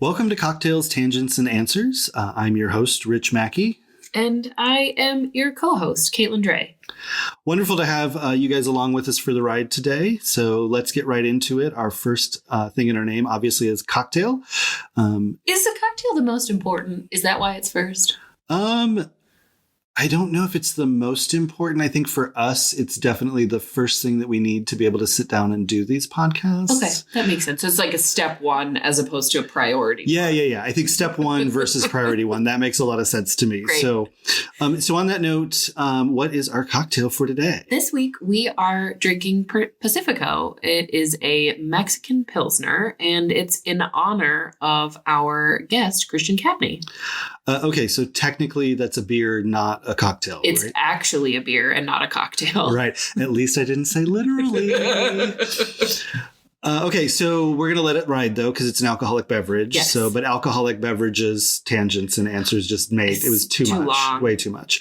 Welcome to Cocktails, Tangents, and Answers. I'm your host, Rich Mackey. And I am your co-host, Catelin Drey. Wonderful to have you guys along with us for the ride today. So let's get right into it. Our first thing in our name, obviously, is cocktail. Is the cocktail the most important? Is that why it's first? I don't know if it's the most important. I think for us, it's definitely the first thing that we need to be able to sit down and do these podcasts. Okay, that makes sense. So it's like a step one as opposed to a priority. Yeah. I think step one versus priority one. That makes a lot of sense to me. Great. So on that note, what is our cocktail for today? This week, we are drinking Pacifico. It is a Mexican Pilsner, and it's in honor of our guest, Christian Cabney. Okay, so technically that's a beer, not a cocktail, It's right? actually a beer and not a cocktail. Right. At least I didn't say literally. Okay, so we're going to let it ride, though, because it's an alcoholic beverage. Yes. But alcoholic beverages, tangents, and answers just made, it was too much. Long. Way too much.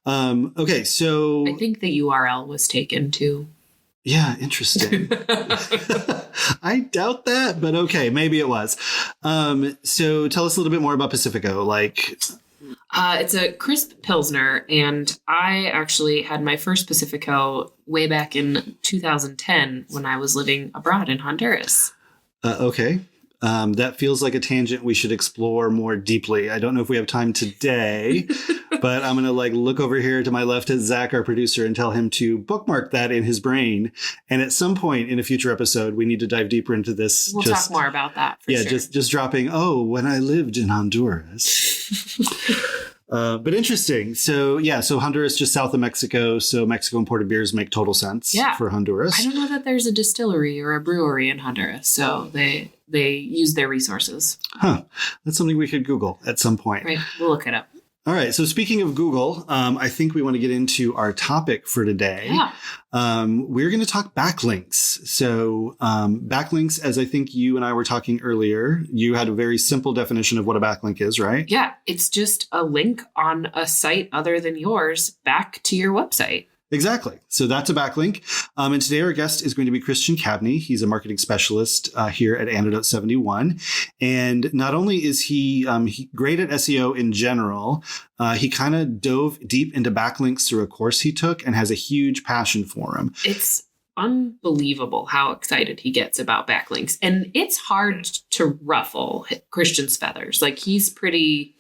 Yeah. Okay, so... I think the URL was taken, too. Yeah, interesting. I doubt that, but okay, maybe it was. So tell us a little bit more about Pacifico. It's a crisp Pilsner, and I actually had my first Pacifico way back in 2010 when I was living abroad in Honduras. Okay. That feels like a tangent we should explore more deeply. I don't know if we have time today, but I'm going to look over here to my left at Zac, our producer, and tell him to bookmark that in his brain. And at some point in a future episode, we need to dive deeper into this. We'll talk more about that for sure. just dropping, when I lived in Honduras. But interesting. So Honduras just south of Mexico. So Mexico imported beers make total sense for Honduras. I don't know that there's a distillery or a brewery in Honduras. So they use their resources. Huh. That's something we could Google at some point. Right. We'll look it up. All right. So speaking of Google, I think we want to get into our topic for today. Yeah. We're going to talk backlinks. So backlinks, as I think you and I were talking earlier, you had a very simple definition of what a backlink is, right? Yeah. It's just a link on a site other than yours back to your website. Exactly. So that's a backlink. And today our guest is going to be Christian Cabney. He's a marketing specialist here at Antidote 71. And not only is he great at SEO in general, he kind of dove deep into backlinks through a course he took and has a huge passion for them. It's unbelievable how excited he gets about backlinks. And it's hard to ruffle Christian's feathers. He's pretty...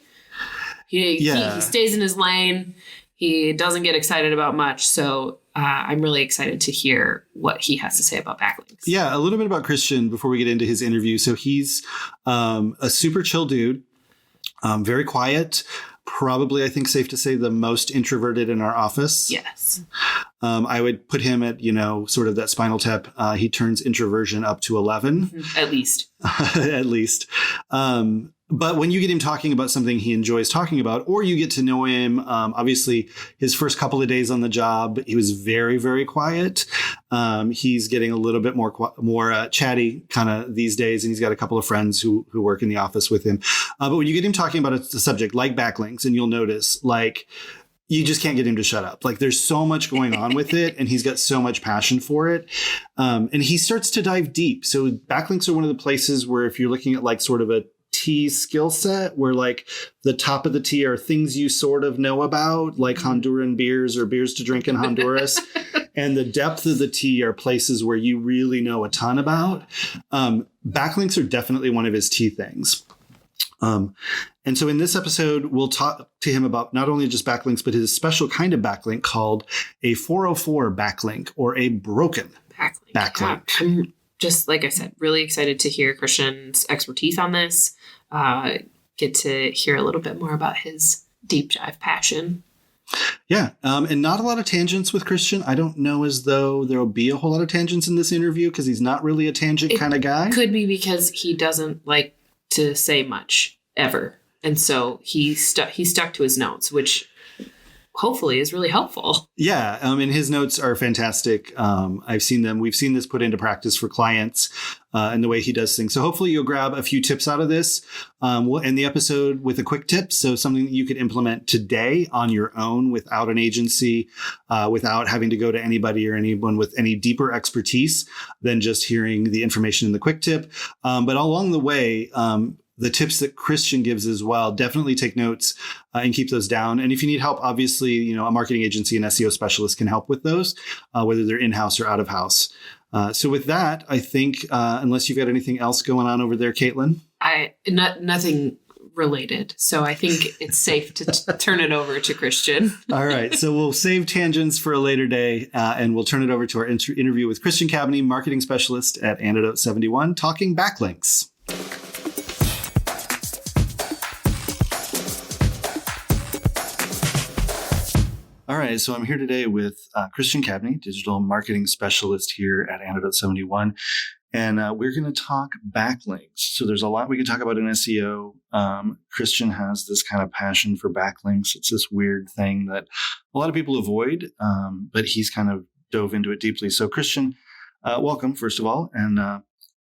He stays in his lane. He doesn't get excited about much, so I'm really excited to hear what he has to say about backlinks. Yeah, a little bit about Christian before we get into his interview. So he's a super chill dude, very quiet, probably, I think, safe to say, the most introverted in our office. Yes. I would put him at, sort of that Spinal Tap. He turns introversion up to 11. At least. At least. But when you get him talking about something he enjoys talking about, or you get to know him, obviously his first couple of days on the job, he was very, very quiet. He's getting a little bit more chatty kind of these days. And he's got a couple of friends who work in the office with him. But when you get him talking about a subject like backlinks, and you'll notice you just can't get him to shut up. There's so much going on with it, and he's got so much passion for it. And he starts to dive deep. So backlinks are one of the places where if you're looking at sort of a T skill set where the top of the T are things you sort of know about, like Honduran beers or beers to drink in Honduras. And the depth of the T are places where you really know a ton about. Backlinks are definitely one of his T things. And so in this episode, we'll talk to him about not only just backlinks, but his special kind of backlink called a 404 backlink, or a broken backlink. Yeah. I'm just, like I said, really excited to hear Christian's expertise on this. Get to hear a little bit more about his deep dive passion. Yeah. And not a lot of tangents with Christian. I don't know as though there'll be a whole lot of tangents in this interview because he's not really a tangent kind of guy. Could be because he doesn't like to say much ever. And so he stuck to his notes, which hopefully is really helpful. Yeah. And his notes are fantastic. I've seen them. We've seen this put into practice for clients and the way he does things. So hopefully you'll grab a few tips out of this. We'll end the episode with a quick tip. So something that you could implement today on your own without an agency, without having to go to anybody or anyone with any deeper expertise than just hearing the information in the quick tip. But along the way, the tips that Christian gives as well, definitely take notes and keep those down. And if you need help, obviously, a marketing agency and SEO specialist can help with those, whether they're in-house or out of house. So with that, I think, unless you've got anything else going on over there, Catelin? Nothing related. So I think it's safe to turn it over to Christian. All right. So we'll save tangents for a later day, and we'll turn it over to our interview with Christian Cabney, marketing specialist at Antidote 71, talking backlinks. All right, so I'm here today with Christian Cabney, digital marketing specialist here at Antidote 71, and we're going to talk backlinks. So there's a lot we can talk about in SEO. Christian has this kind of passion for backlinks. It's this weird thing that a lot of people avoid, but he's kind of dove into it deeply. So Christian, welcome, first of all, and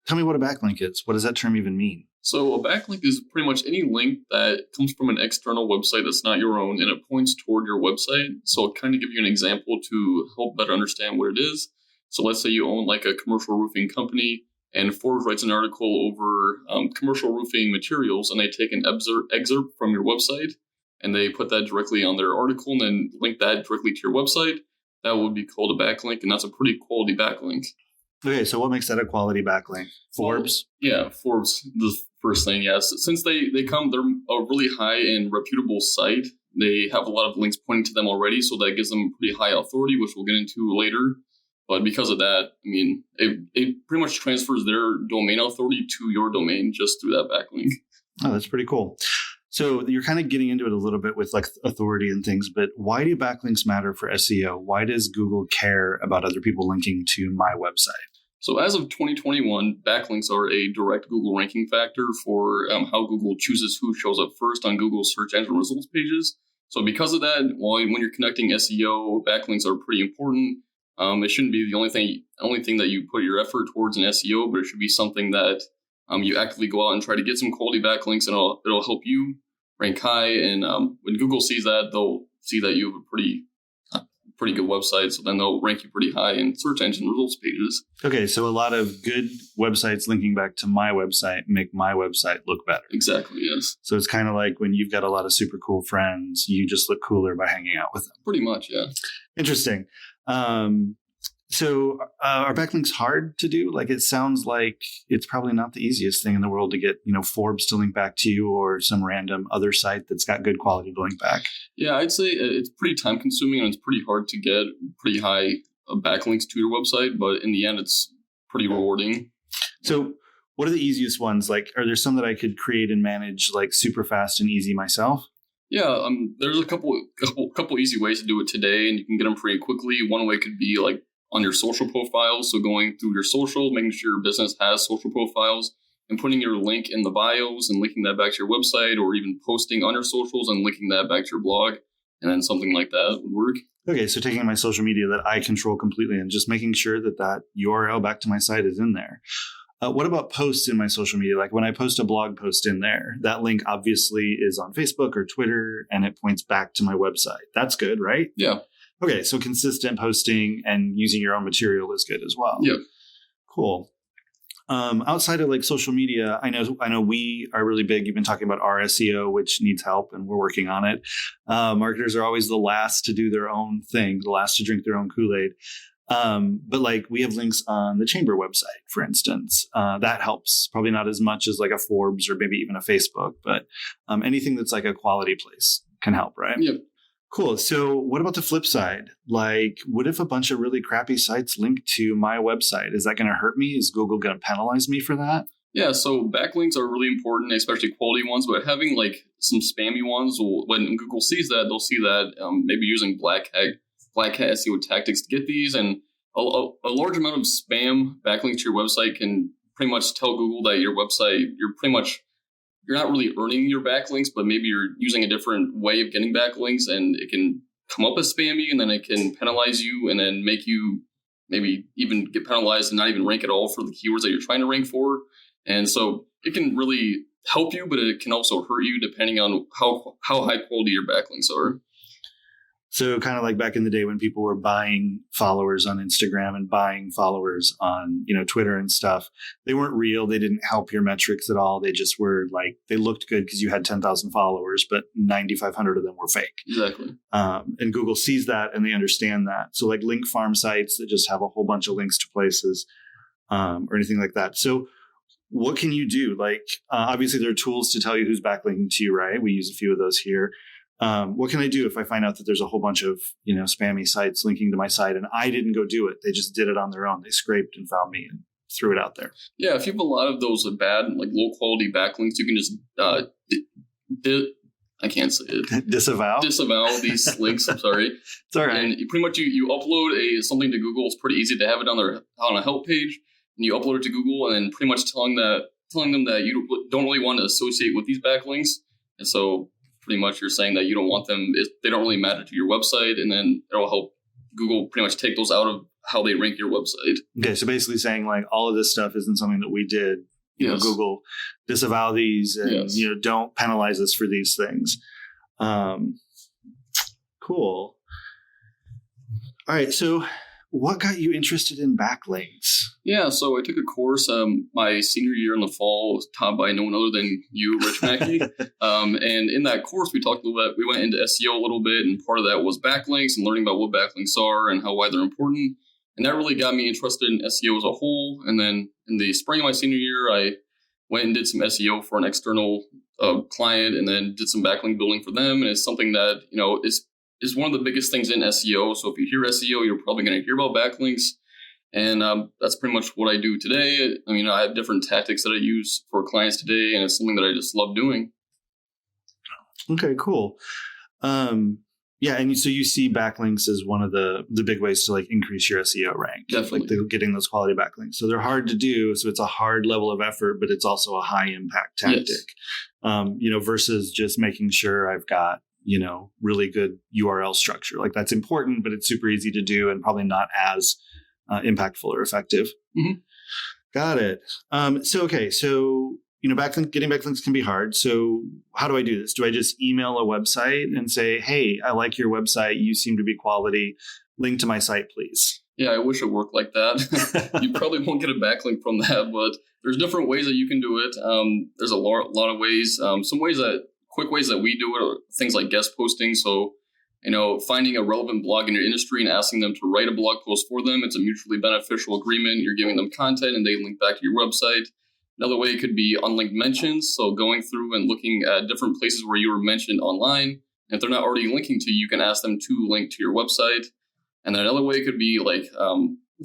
tell me what a backlink is. What does that term even mean? So a backlink is pretty much any link that comes from an external website that's not your own, and it points toward your website. So I'll kind of give you an example to help better understand what it is. So let's say you own like a commercial roofing company, and Forbes writes an article over commercial roofing materials, and they take an excerpt from your website, and they put that directly on their article, and then link that directly to your website. That would be called a backlink, and that's a pretty quality backlink. Okay, so what makes that a quality backlink? Forbes? Yeah, Forbes, the first thing, yes. Since they're a really high and reputable site, they have a lot of links pointing to them already, so that gives them pretty high authority, which we'll get into later. But because of that, I mean, it pretty much transfers their domain authority to your domain just through that backlink. Oh, that's pretty cool. So you're kind of getting into it a little bit with like authority and things, but why do backlinks matter for SEO? Why does Google care about other people linking to my website? So as of 2021, backlinks are a direct Google ranking factor for how Google chooses who shows up first on Google's search engine results pages. So because of that, when you're conducting SEO, backlinks are pretty important. It shouldn't be the only thing that you put your effort towards in SEO, but it should be something that you actively go out and try to get some quality backlinks, and it'll help you rank high. And when Google sees that, they'll see that you have a pretty good website, so then they'll rank you pretty high in search engine results pages. Okay, so a lot of good websites linking back to my website make my website look better. Exactly, yes. So it's kind of like when you've got a lot of super cool friends, you just look cooler by hanging out with them. Pretty much, yeah. Interesting. So are backlinks hard to do? Like, it sounds like it's probably not the easiest thing in the world to get, Forbes to link back to you or some random other site that's got good quality to link back. Yeah, I'd say it's pretty time consuming, and it's pretty hard to get pretty high backlinks to your website, but in the end, it's pretty rewarding. So what are the easiest ones? Like, are there some that I could create and manage like super fast and easy myself? Yeah, there's a couple easy ways to do it today, and you can get them pretty quickly. One way could be like on your social profiles. So going through your social, making sure your business has social profiles, and putting your link in the bios and linking that back to your website, or even posting on your socials and linking that back to your blog. And then something like that would work. Okay, so taking my social media that I control completely and just making sure that URL back to my site is in there. What about posts in my social media? Like when I post a blog post in there, that link obviously is on Facebook or Twitter, and it points back to my website. That's good, right? Yeah. Okay, so consistent posting and using your own material is good as well. Yeah. Cool. Outside of like social media, I know we are really big. You've been talking about our SEO, which needs help, and we're working on it. Marketers are always the last to do their own thing, the last to drink their own Kool-Aid. But like we have links on the Chamber website, for instance. That helps. Probably not as much as like a Forbes or maybe even a Facebook, but anything that's like a quality place can help, right? Yep. Cool. So what about the flip side? Like, what if a bunch of really crappy sites link to my website? Is that going to hurt me? Is Google going to penalize me for that? Yeah, so backlinks are really important, especially quality ones, but having like some spammy ones, when Google sees that, they'll see that maybe using black hat SEO tactics to get these, and a large amount of spam backlinks to your website can pretty much tell Google that your website, you're not really earning your backlinks, but maybe you're using a different way of getting backlinks, and it can come up as spammy, and then it can penalize you and then make you maybe even get penalized and not even rank at all for the keywords that you're trying to rank for. And so it can really help you, but it can also hurt you depending on how high quality your backlinks are. So kind of like back in the day when people were buying followers on Instagram and buying followers on, Twitter and stuff, they weren't real. They didn't help your metrics at all. They just were like, they looked good because you had 10,000 followers, but 9,500 of them were fake. Exactly. And Google sees that and they understand that. So like link farm sites that just have a whole bunch of links to places or anything like that. So what can you do? Like, obviously there are tools to tell you who's backlinking to you, right? We use a few of those here. What can I do if I find out that there's a whole bunch of, spammy sites linking to my site and I didn't go do it? They just did it on their own. They scraped and found me and threw it out there. Yeah. If you have a lot of those bad, like low quality backlinks, you can just, I can't say it. Disavow these links. I'm sorry. It's all right. And you pretty much, you upload something to Google. It's pretty easy to have it on a help page, and you upload it to Google and then pretty much telling them that you don't really want to associate with these backlinks. And so pretty much you're saying that you don't want them, they don't really matter to your website, and then it'll help Google pretty much take those out of how they rank your website. Okay, so basically saying like all of this stuff isn't something that we did. Google, disavow these and don't penalize us for these things. Cool. All right, so what got you interested in backlinks? Yeah, so I took a course my senior year in the fall, taught by no one other than you, Rich Mackey. And in that course, we talked a little bit. We went into SEO a little bit, and part of that was backlinks and learning about what backlinks are and why they're important. And that really got me interested in SEO as a whole. And then in the spring of my senior year, I went and did some SEO for an external client, and then did some backlink building for them. And it's something that is one of the biggest things in SEO. So if you hear SEO, you're probably going to hear about backlinks. And that's pretty much what I do today. I mean, I have different tactics that I use for clients today, and it's something that I just love doing. Okay, cool. And so you see backlinks as one of the big ways to like increase your SEO rank. Definitely. Like getting those quality backlinks. So they're hard to do. So it's a hard level of effort, but it's also a high impact tactic. Yes. Versus just making sure I've got really good URL structure. Like that's important, but it's super easy to do and probably not as impactful or effective. Mm-hmm. Got it. So getting backlinks can be hard. So how do I do this? Do I just email a website and say, hey, I like your website. You seem to be quality. Link to my site, please. Yeah, I wish it worked like that. You probably won't get a backlink from that, but there's different ways that you can do it. There's a lot of ways. Quick ways that we do it are things like guest posting. So, finding a relevant blog in your industry and asking them to write a blog post for them. It's a mutually beneficial agreement. You're giving them content and they link back to your website. Another way could be unlinked mentions. So going through and looking at different places where you were mentioned online. And if they're not already linking to you, you can ask them to link to your website. And then another way could be like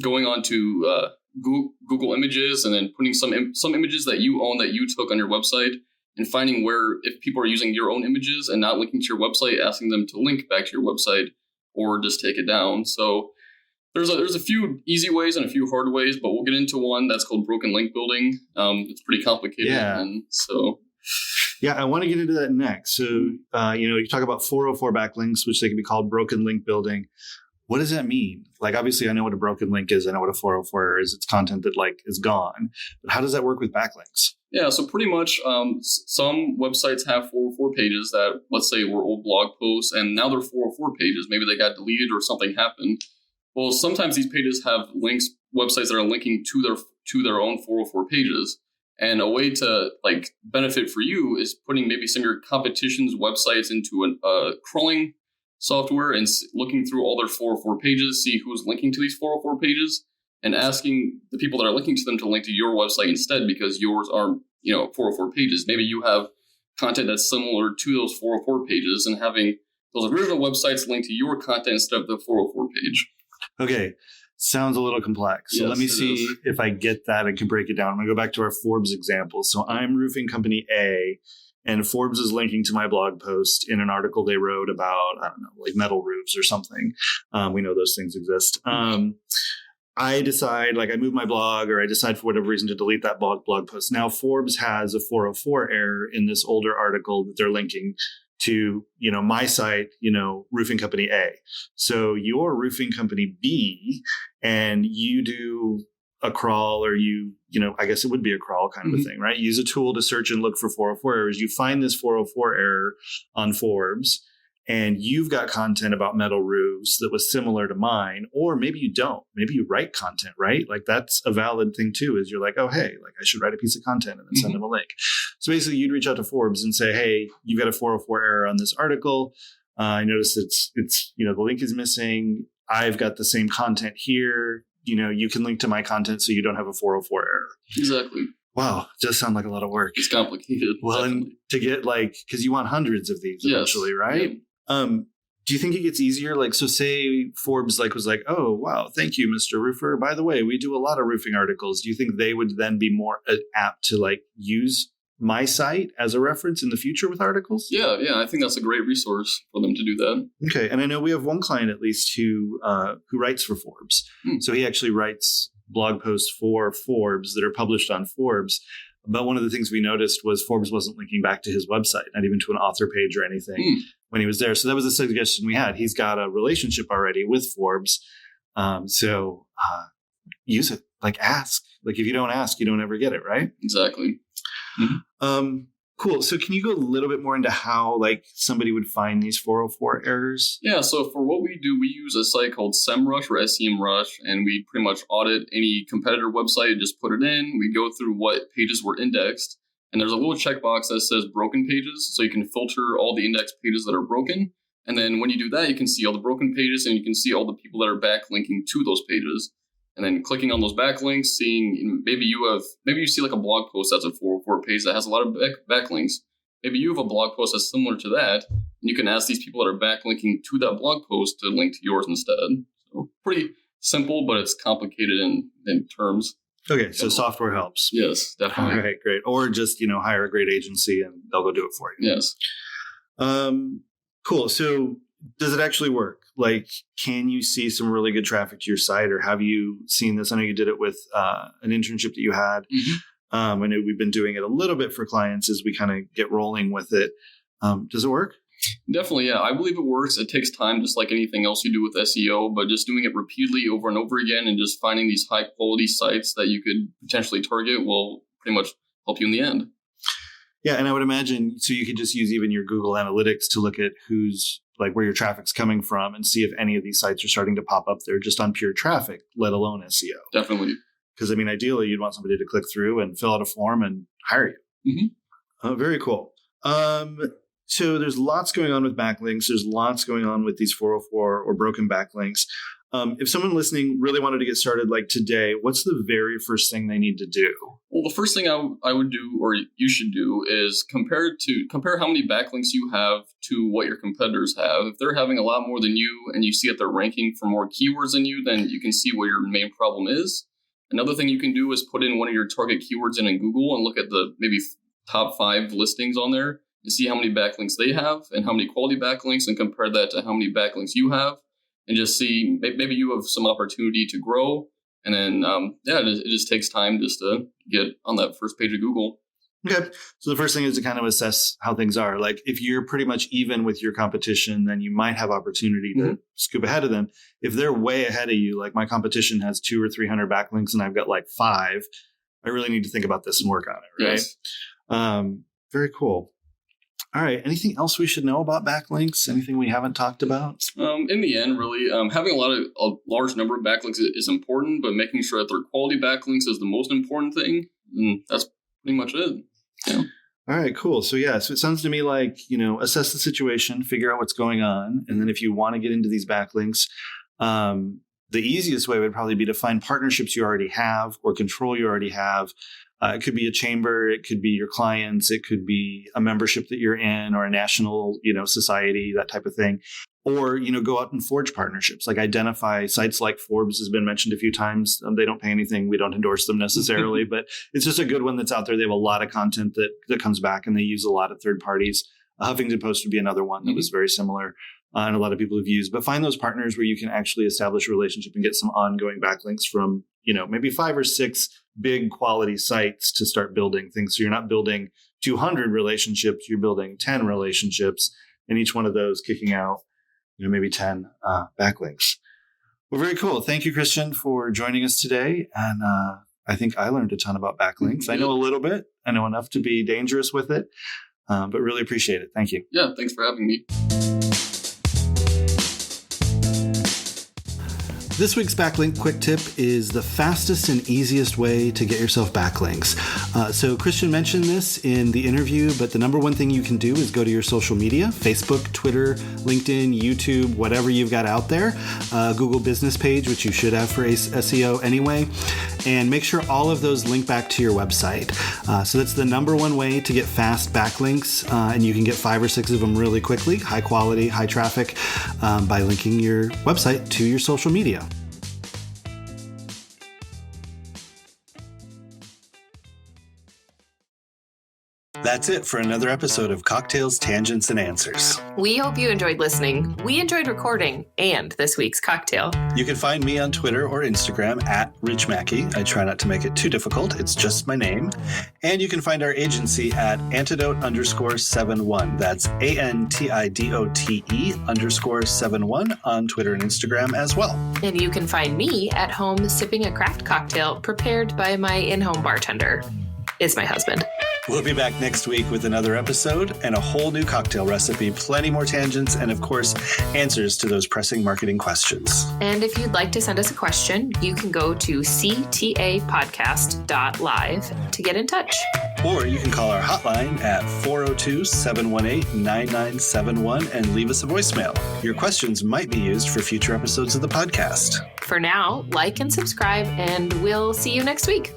going on to Google Images and then putting some images that you own that you took on your website, and finding where, if people are using your own images and not linking to your website, asking them to link back to your website or just take it down. So there's a few easy ways and a few hard ways, but we'll get into one that's called broken link building. It's pretty complicated. Yeah. And so. Yeah, I want to get into that next. So, you talk about 404 backlinks, which they can be called broken link building. What does that mean? Like, obviously, I know what a broken link is. I know what a 404 is. It's content that is gone. But how does that work with backlinks? Yeah, so pretty much some websites have 404 pages that, let's say, were old blog posts, and now they're 404 pages. Maybe they got deleted or something happened. Well, sometimes these pages have websites that are linking to their own 404 pages. And a way to benefit for you is putting maybe some of your competition's websites into a crawling software and looking through all their 404 pages, see who's linking to these 404 pages, and asking the people that are linking to them to link to your website instead, because yours are 404 pages. Maybe you have content that's similar to those 404 pages, and having those original websites linked to your content instead of the 404 page. Okay. Sounds a little complex. So let me see if I get that and can break it down. I'm going to go back to our Forbes example. So I'm roofing company A, and Forbes is linking to my blog post in an article they wrote about, I don't know, like metal roofs or something. We know those things exist. I decide, I move my blog, or I decide for whatever reason to delete that blog post. Now Forbes has a 404 error in this older article that they're linking to, my site, roofing company A. So you're roofing company B and you do a crawl or I guess it would be a crawl kind of a thing, right? Use a tool to search and look for 404 errors. You find this 404 error on Forbes and you've got content about metal roofs that was similar to mine, or maybe you don't. Maybe you write content, right? Like that's a valid thing too, is you're like, oh, hey, like I should write a piece of content and then send them a link. So basically you'd reach out to Forbes and say, hey, you've got a 404 error on this article. I noticed it's the link is missing. I've got the same content here. You can link to my content so you don't have a 404 error. Exactly. Wow. It does sound like a lot of work. It's complicated. Well, definitely. And to get because you want hundreds of these eventually, right? Yeah. Do you think it gets easier? Like, so say Forbes was like, oh, wow, thank you, Mr. Roofer. By the way, we do a lot of roofing articles. Do you think they would then be more apt to use my site as a reference in the future with articles? Yeah. I think that's a great resource for them to do that. Okay. And I know we have one client at least who writes for Forbes. So he actually writes blog posts for Forbes that are published on Forbes. But one of the things we noticed was Forbes wasn't linking back to his website, not even to an author page or anything when he was there. So that was a suggestion we had. He's got a relationship already with Forbes. So use it. Ask. If you don't ask, you don't ever get it, right? Exactly. Cool. So can you go a little bit more into how somebody would find these 404 errors? Yeah. So for what we do, we use a site called SEMrush or SEMrush, and we pretty much audit any competitor website and just put it in. We go through what pages were indexed, and there's a little checkbox that says broken pages. So you can filter all the index pages that are broken. And then when you do that, you can see all the broken pages and you can see all the people that are backlinking to those pages. And then clicking on those backlinks, seeing maybe you see a blog post that's a 404 page that has a lot of backlinks. Maybe you have a blog post that's similar to that, and you can ask these people that are backlinking to that blog post to link to yours instead. So pretty simple, but it's complicated in terms. Okay, so software helps. Yes, definitely. All right, great. Or just hire a great agency and they'll go do it for you. Yes. Cool. So does it actually work? Can you see some really good traffic to your site, or have you seen this? I know you did it with an internship that you had. I know we've been doing it a little bit for clients as we kind of get rolling with it. Does it work? Definitely, yeah. I believe it works. It takes time, just like anything else you do with SEO, but just doing it repeatedly over and over again and just finding these high quality sites that you could potentially target will pretty much help you in the end. Yeah, and I would imagine, so you could just use even your Google Analytics to look at who's where your traffic's coming from and see if any of these sites are starting to pop up there just on pure traffic, let alone SEO. Definitely. Because, ideally, you'd want somebody to click through and fill out a form and hire you. Very cool. So there's lots going on with backlinks. There's lots going on with these 404 or broken backlinks. If someone listening really wanted to get started today, what's the very first thing they need to do? Well, the first thing I would do, or you should do, is compare how many backlinks you have to what your competitors have. If they're having a lot more than you and you see that they're ranking for more keywords than you, then you can see what your main problem is. Another thing you can do is put in one of your target keywords in Google and look at the maybe top 5 listings on there and see how many backlinks they have and how many quality backlinks, and compare that to how many backlinks you have. And just see, maybe you have some opportunity to grow. And then, it just takes time just to get on that first page of Google. Okay. So the first thing is to kind of assess how things are. If you're pretty much even with your competition, then you might have opportunity to scoop ahead of them. If they're way ahead of you, my competition has 200 or 300 backlinks and I've got 5, I really need to think about this and work on it. Right. Yes. Very cool. All right. Anything else we should know about backlinks? Anything we haven't talked about? In the end, really, having a large number of backlinks is important, but making sure that they're quality backlinks is the most important thing. And that's pretty much it. Yeah. All right, cool. So so it sounds to me assess the situation, figure out what's going on. And then if you want to get into these backlinks, the easiest way would probably be to find partnerships you already have or control you already have. It could be a chamber, it could be your clients, it could be a membership that you're in or a national, society, that type of thing. Or, go out and forge partnerships, identify sites like Forbes has been mentioned a few times. They don't pay anything. We don't endorse them necessarily, but it's just a good one that's out there. They have a lot of content that comes back and they use a lot of third parties. Huffington Post would be another one that was very similar. And a lot of people have used, but find those partners where you can actually establish a relationship and get some ongoing backlinks from, maybe 5 or 6 big quality sites to start building things. So you're not building 200 relationships, you're building 10 relationships and each one of those kicking out, maybe 10 backlinks. Well, very cool. Thank you, Christian, for joining us today. And I think I learned a ton about backlinks. I know a little bit. I know enough to be dangerous with it, but really appreciate it. Thank you. Yeah, thanks for having me. This week's Backlink Quick Tip is the fastest and easiest way to get yourself backlinks. So Christian mentioned this in the interview, but the number one thing you can do is go to your social media, Facebook, Twitter, LinkedIn, YouTube, whatever you've got out there, Google business page, which you should have for SEO anyway, and make sure all of those link back to your website. So that's the number one way to get fast backlinks, and you can get 5 or 6 of them really quickly, high quality, high traffic, by linking your website to your social media. That's it for another episode of Cocktails, Tangents, and Answers. We hope you enjoyed listening. We enjoyed recording and this week's cocktail. You can find me on Twitter or Instagram at Rich Mackey. I try not to make it too difficult. It's just my name. And you can find our agency at Antidote_71. That's ANTIDOTE_71 on Twitter and Instagram as well. And you can find me at home sipping a craft cocktail prepared by my in-home bartender. Is my husband. We'll be back next week with another episode and a whole new cocktail recipe, plenty more tangents, and of course, answers to those pressing marketing questions. And if you'd like to send us a question, you can go to ctapodcast.live to get in touch. Or you can call our hotline at 402-718-9971 and leave us a voicemail. Your questions might be used for future episodes of the podcast. For now, like and subscribe, and we'll see you next week.